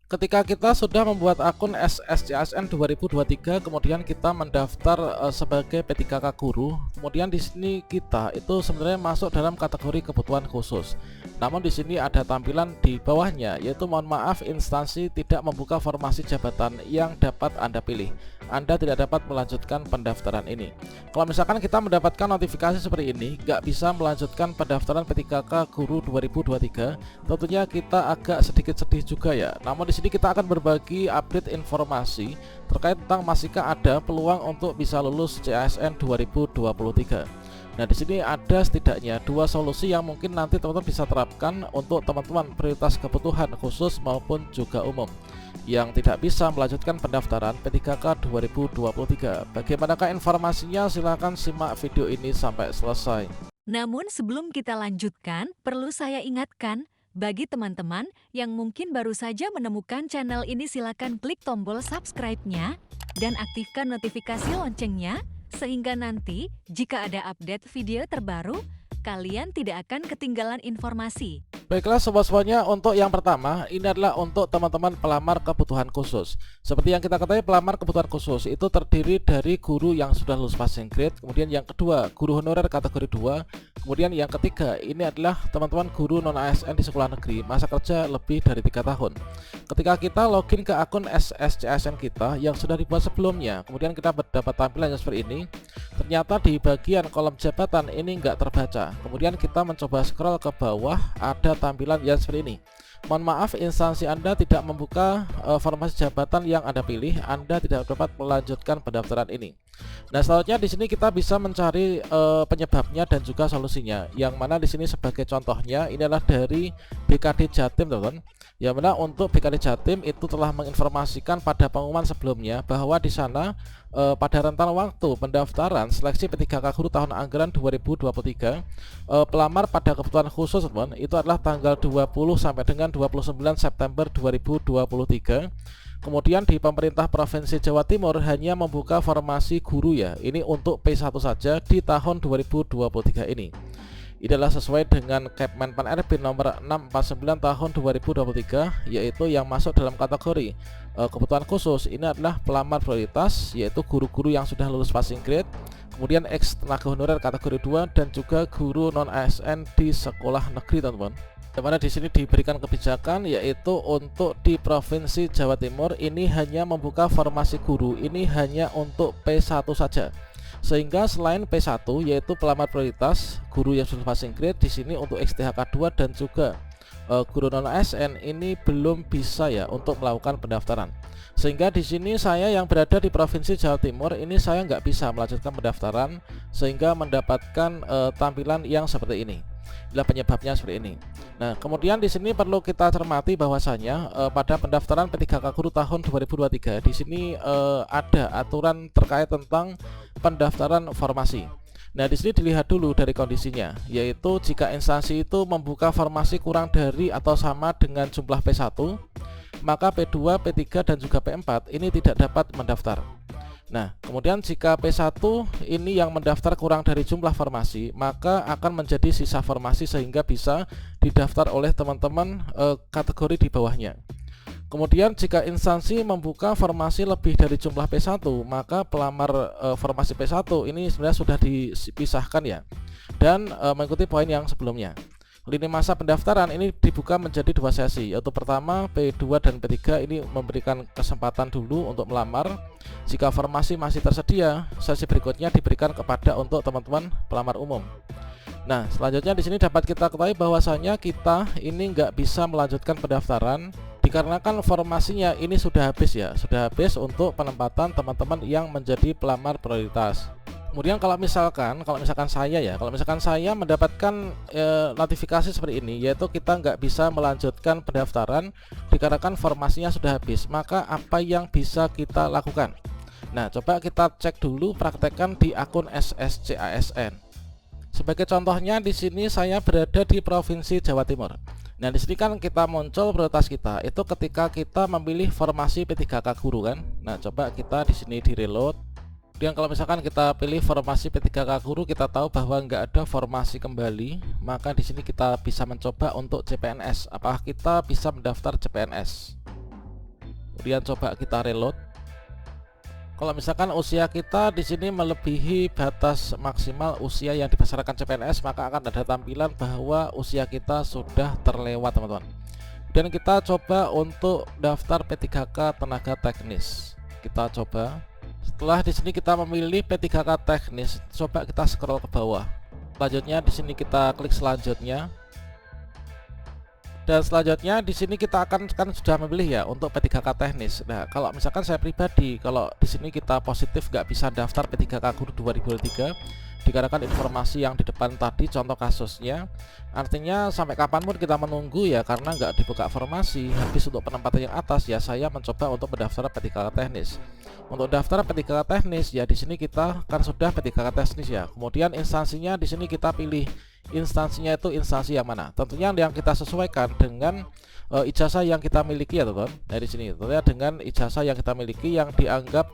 Ketika kita sudah membuat akun SSCASN 2023, kemudian kita mendaftar sebagai P3K Guru, kemudian di sini kita itu sebenarnya masuk dalam kategori kebutuhan khusus. Namun di sini ada tampilan di bawahnya, yaitu mohon maaf instansi tidak membuka formasi jabatan yang dapat Anda pilih. Anda tidak dapat melanjutkan pendaftaran ini. Kalau misalkan kita mendapatkan notifikasi seperti ini, nggak bisa melanjutkan pendaftaran P3K Guru 2023, tentunya kita agak sedikit sedih juga ya. Namun di sini kita akan berbagi update informasi terkait tentang masihkah ada peluang untuk bisa lulus CASN 2023. Nah, di sini ada setidaknya dua solusi yang mungkin nanti teman-teman bisa terapkan untuk teman-teman prioritas kebutuhan khusus maupun juga umum yang tidak bisa melanjutkan pendaftaran P3K 2023. Bagaimanakah informasinya? Silahkan simak video ini sampai selesai. Namun sebelum kita lanjutkan, perlu saya ingatkan, bagi teman-teman yang mungkin baru saja menemukan channel ini, silakan klik tombol subscribe-nya dan aktifkan notifikasi loncengnya, sehingga nanti jika ada update video terbaru, kalian tidak akan ketinggalan informasi. Baiklah sobat-sobatnya, untuk yang pertama ini adalah untuk teman-teman pelamar kebutuhan khusus. Seperti yang kita ketahui, pelamar kebutuhan khusus itu terdiri dari guru yang sudah lulus passing grade, kemudian yang kedua guru honorer kategori 2, kemudian yang ketiga ini adalah teman-teman guru non ASN di sekolah negeri, masa kerja lebih dari 3 tahun. Ketika kita login ke akun SSCASN kita yang sudah dibuat sebelumnya, kemudian kita mendapat tampilan yang seperti ini. Ternyata di bagian kolom jabatan ini nggak terbaca. Kemudian kita mencoba scroll ke bawah, ada tampilan yang seperti ini. Mohon maaf, instansi Anda tidak membuka formasi jabatan yang Anda pilih. Anda tidak dapat melanjutkan pendaftaran ini. Nah, selanjutnya di sini kita bisa mencari penyebabnya dan juga solusinya. Yang mana di sini sebagai contohnya ini adalah dari BKD Jatim, teman-teman. Yang mana untuk BKD Jatim itu telah menginformasikan pada pengumuman sebelumnya bahwa di sana pada rentan waktu pendaftaran seleksi P3K Guru tahun anggaran 2023, pelamar pada kebutuhan khusus, teman, itu adalah tanggal 20 sampai dengan 29 September 2023. Kemudian di pemerintah Provinsi Jawa Timur hanya membuka formasi guru ya, ini untuk P1 saja di tahun 2023 ini. Ini adalah sesuai dengan Kepmenpan RB nomor 649 tahun 2023, yaitu yang masuk dalam kategori kebutuhan khusus ini adalah pelamar prioritas, yaitu guru-guru yang sudah lulus passing grade, kemudian ex tenaga honorer kategori 2, dan juga guru non ASN di sekolah negeri, teman-teman. Di mana di sini diberikan kebijakan, yaitu untuk di Provinsi Jawa Timur ini hanya membuka formasi guru ini hanya untuk P1 saja. Sehingga selain P1 yaitu pelamar prioritas, guru yang sudah passing grade di sini untuk XTHK 2 dan juga guru non ASN ini belum bisa ya untuk melakukan pendaftaran. Sehingga di sini saya yang berada di Provinsi Jawa Timur ini saya nggak bisa melanjutkan pendaftaran sehingga mendapatkan tampilan yang seperti ini. Inilah penyebabnya seperti ini. Nah, kemudian di sini perlu kita cermati bahwasanya pada pendaftaran P3K Guru tahun 2023 di sini ada aturan terkait tentang pendaftaran formasi. Nah, di sini dilihat dulu dari kondisinya, yaitu jika instansi itu membuka formasi kurang dari atau sama dengan jumlah P1, maka P2, P3 dan juga P4 ini tidak dapat mendaftar. Nah, kemudian jika P1 ini yang mendaftar kurang dari jumlah formasi, maka akan menjadi sisa formasi sehingga bisa didaftar oleh teman-teman kategori di bawahnya. Kemudian jika instansi membuka formasi lebih dari jumlah P1, maka pelamar formasi P1 ini sebenarnya sudah dipisahkan ya, dan mengikuti poin yang sebelumnya. Lini masa pendaftaran ini dibuka menjadi 2 sesi, yaitu pertama P2 dan P3 ini memberikan kesempatan dulu untuk melamar. Jika formasi masih tersedia, sesi berikutnya diberikan kepada untuk teman-teman pelamar umum. Nah, selanjutnya di sini dapat kita ketahui bahwasanya kita ini nggak bisa melanjutkan pendaftaran dikarenakan formasinya ini sudah habis ya, sudah habis untuk penempatan teman-teman yang menjadi pelamar prioritas. Kemudian kalau misalkan saya mendapatkan notifikasi seperti ini, yaitu kita nggak bisa melanjutkan pendaftaran dikarenakan formasinya sudah habis, maka apa yang bisa kita lakukan? Nah, coba kita cek dulu, praktekkan di akun SSCASN. Sebagai contohnya di sini saya berada di Provinsi Jawa Timur. Nah, di sini kan kita muncul prioritas kita itu ketika kita memilih formasi P3K Guru kan. Nah, coba kita di sini di reload. Kemudian kalau misalkan kita pilih formasi P3K Guru, kita tahu bahwa nggak ada formasi kembali, maka di sini kita bisa mencoba untuk CPNS. Apakah kita bisa mendaftar CPNS? Kemudian coba kita reload. Kalau misalkan usia kita di sini melebihi batas maksimal usia yang dipersyaratkan CPNS, maka akan ada tampilan bahwa usia kita sudah terlewat, teman-teman. Dan kita coba untuk daftar P3K tenaga teknis. Kita coba. Setelah di sini kita memilih P3K teknis, coba kita scroll ke bawah. Selanjutnya di sini kita klik selanjutnya. Dan selanjutnya di sini kita akan sudah memilih ya untuk P3K teknis. Nah, kalau misalkan saya pribadi, kalau di sini kita positif nggak bisa daftar P3K Guru 2023 dikarenakan informasi yang di depan tadi contoh kasusnya, artinya sampai kapanpun kita menunggu ya, karena nggak dibuka formasi habis untuk penempatan yang atas ya, saya mencoba untuk mendaftar P3K teknis. Untuk daftar P3K teknis ya di sini kita kan sudah P3K teknis ya. Kemudian instansinya di sini kita pilih instansinya itu instansi yang mana. Tentunya yang kita sesuaikan dengan ijazah yang kita miliki ya, teman-teman. Nah, di sini tentunya dengan ijazah yang kita miliki yang dianggap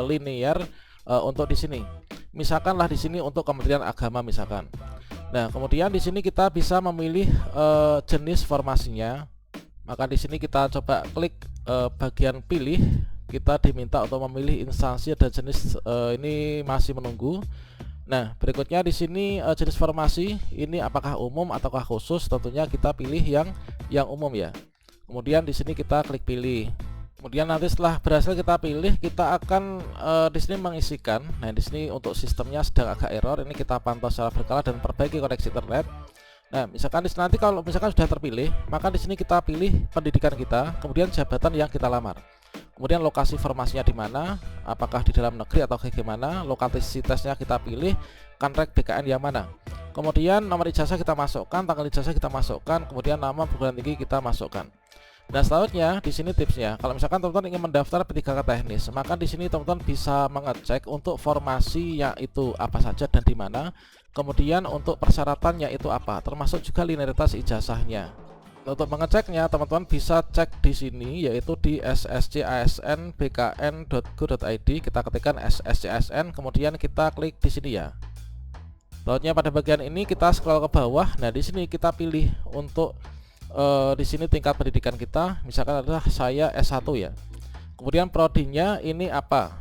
linear untuk di sini. Misalkanlah di sini untuk Kementerian Agama misalkan. Nah, kemudian di sini kita bisa memilih jenis formasinya. Maka di sini kita coba klik bagian pilih. Kita diminta untuk memilih instansi dan jenis, ini masih menunggu. Nah, berikutnya di sini jenis formasi ini apakah umum ataukah khusus? Tentunya kita pilih yang umum ya. Kemudian di sini kita klik pilih. Kemudian nanti setelah berhasil kita pilih, kita akan di sini mengisikan. Nah, di sini untuk sistemnya sedang agak error. Ini kita pantau secara berkala dan perbaiki koneksi internet. Nah, misalkan nanti kalau misalkan sudah terpilih, maka di sini kita pilih pendidikan kita, kemudian jabatan yang kita lamar. Kemudian lokasi formasinya di mana, apakah di dalam negeri atau bagaimana, lokasitasnya kita pilih, kanrek BKN yang mana. Kemudian nomor ijazah kita masukkan, tanggal ijazah kita masukkan, kemudian nama perguruan tinggi kita masukkan. Dan selanjutnya di sini tipsnya, kalau misalkan teman-teman ingin mendaftar P3K teknis, maka di sini teman-teman bisa mengecek untuk formasinya itu apa saja dan di mana. Kemudian untuk persyaratannya itu apa, termasuk juga linearitas ijazahnya. Untuk mengeceknya teman-teman bisa cek di sini, yaitu di sscsnbkn.go.id. Kita ketikkan sscsn, kemudian kita klik di sini ya. Lautnya pada bagian ini kita scroll ke bawah. Nah, di sini kita pilih untuk di sini tingkat pendidikan kita, misalkan adalah saya S1 ya. Kemudian prodinya ini apa?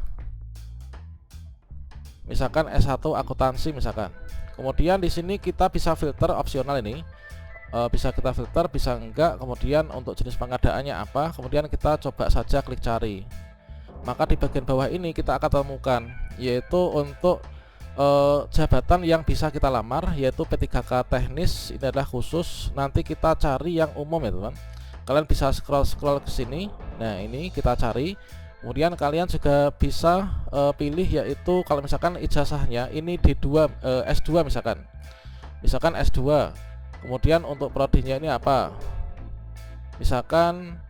Misalkan S1 akuntansi misalkan. Kemudian di sini kita bisa filter opsional ini. Bisa kita filter, bisa enggak. Kemudian untuk jenis pengadaannya apa, kemudian kita coba saja klik cari. Maka di bagian bawah ini kita akan temukan, yaitu untuk jabatan yang bisa kita lamar, yaitu P3K teknis. Ini adalah khusus, nanti kita cari yang umum ya teman. Kalian bisa scroll ke sini. Nah, ini kita cari. Kemudian kalian juga bisa pilih, yaitu kalau misalkan ijazahnya ini D2 S2 misalkan S2. Kemudian untuk prodinya ini apa? Misalkan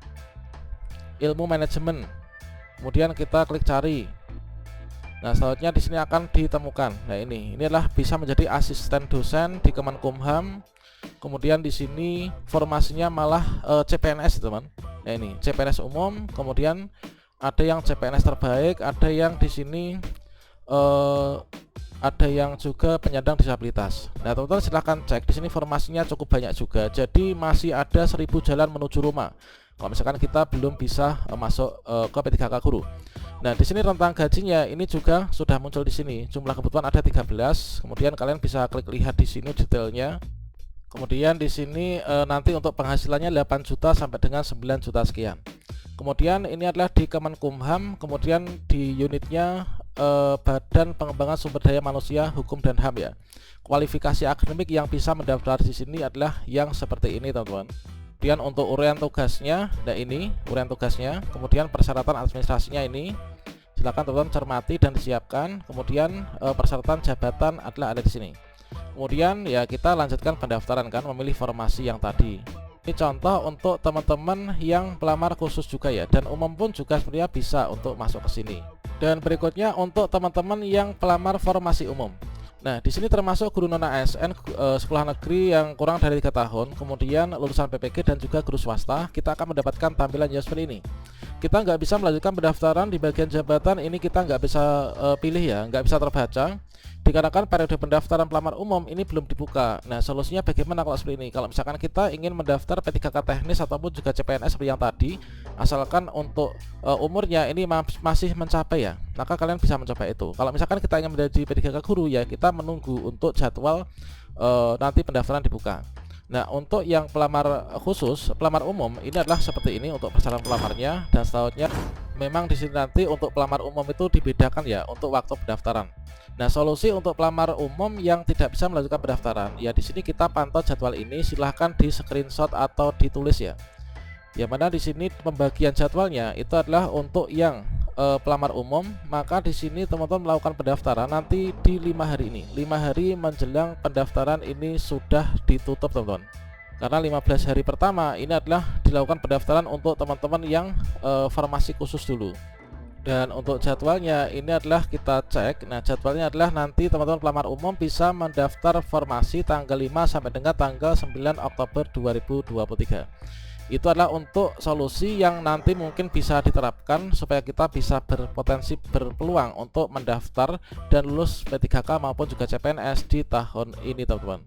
ilmu manajemen. Kemudian kita klik cari. Nah, selanjutnya di sini akan ditemukan. Nah, ini adalah bisa menjadi asisten dosen di Kemenkumham. Kemudian di sini formasinya malah CPNS, teman. Nah, ini CPNS umum. Kemudian ada yang CPNS terbaik, ada yang di sini ada yang juga penyandang disabilitas. Nah, teman-teman silahkan cek di sini, formasinya cukup banyak juga. Jadi masih ada 1000 jalan menuju rumah. Kalau misalkan kita belum bisa masuk ke P3K Guru. Nah, di sini rentang gajinya ini juga sudah muncul di sini. Jumlah kebutuhan ada 13. Kemudian kalian bisa klik lihat di sini detailnya. Kemudian di sini nanti untuk penghasilannya 8 juta sampai dengan 9 juta sekian. Kemudian ini adalah di Kemenkumham. Kemudian di unitnya Badan Pengembangan Sumber Daya Manusia, Hukum dan HAM ya. Kualifikasi akademik yang bisa mendaftar di sini adalah yang seperti ini, teman-teman. Kemudian untuk uraian tugasnya, nah ini uraian tugasnya. Kemudian persyaratan administrasinya ini, silakan teman-teman cermati dan disiapkan. Kemudian persyaratan jabatan adalah ada di sini. Kemudian ya kita lanjutkan pendaftaran kan, memilih formasi yang tadi. Ini contoh untuk teman-teman yang pelamar khusus juga ya, dan umum pun juga sebenarnya bisa untuk masuk ke sini. Dan berikutnya untuk teman-teman yang pelamar formasi umum. Nah, di sini termasuk guru non ASN sekolah negeri yang kurang dari 3 tahun, kemudian lulusan PPG dan juga guru swasta. Kita akan mendapatkan tampilan seperti ini. kita nggak bisa melanjutkan pendaftaran di bagian jabatan ini, kita nggak bisa pilih ya, nggak bisa terbaca dikarenakan periode pendaftaran pelamar umum ini belum dibuka. Nah, solusinya bagaimana kalau seperti ini? Kalau misalkan kita ingin mendaftar P3K teknis ataupun juga CPNS seperti yang tadi, asalkan untuk umurnya ini masih mencapai ya, maka kalian bisa mencoba itu. Kalau misalkan kita ingin menjadi P3K guru ya, kita menunggu untuk jadwal nanti pendaftaran dibuka. Nah, untuk yang pelamar khusus, pelamar umum ini adalah seperti ini untuk persyaratan pelamarnya, dan selanjutnya memang di sini nanti untuk pelamar umum itu dibedakan ya untuk waktu pendaftaran. Nah, solusi untuk pelamar umum yang tidak bisa melanjutkan pendaftaran, ya di sini kita pantau jadwal ini, silahkan di screenshot atau ditulis ya. Yang mana di sini pembagian jadwalnya itu adalah untuk yang pelamar umum, maka di sini teman-teman melakukan pendaftaran nanti di 5 hari ini. 5 hari menjelang pendaftaran ini sudah ditutup teman-teman. Karena 15 hari pertama ini adalah dilakukan pendaftaran untuk teman-teman yang formasi khusus dulu. Dan untuk jadwalnya ini adalah kita cek. Nah, jadwalnya adalah nanti teman-teman pelamar umum bisa mendaftar formasi tanggal 5 sampai dengan tanggal 9 Oktober 2023. Itu adalah untuk solusi yang nanti mungkin bisa diterapkan supaya kita bisa berpotensi berpeluang untuk mendaftar dan lulus P3K maupun juga CPNS di tahun ini teman-teman.